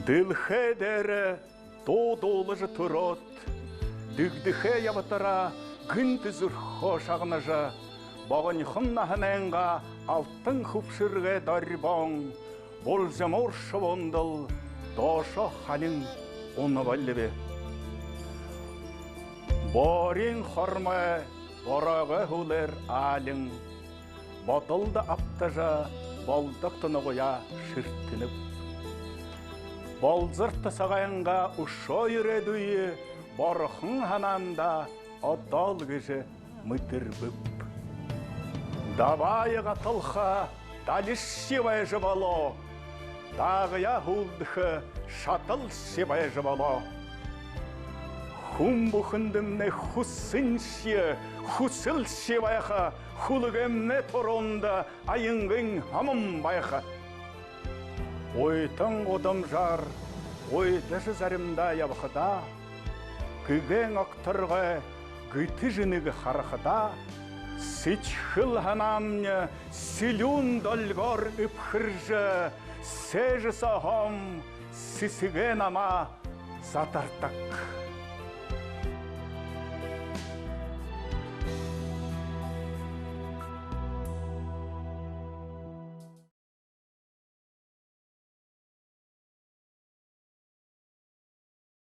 Дылхедері доолыжы тұрот, дүгдіхе ябытыра күнтізір хошағынажы, бағын хыннахыненға алтын хүпшірге дарбон, болжамор шывондыл дошо ханын оны бәлібе. Борин хормы борағы хулер алың, ботылды аптажа болдықтыны қоя шырттынып. Болзырты сағайынға ұшо үйредуі борхын хананда отдал кежі мүтірбіп. Давайыға тылха даліш шевай жывало, дағыя хулдықы шатыл шевай жывало. Хум бұхындымны хусыншы, хусыл шевайға, хулығымны торонда айыңғын хамым байға. Ойтың одым жар, ойдышы зарымда ябықыда, күген ақтырғы, күті жынығы қарықыда, сычхыл ханамны, силюн долгор үпхіржі, сежі сағым, сісіген ама затартақ.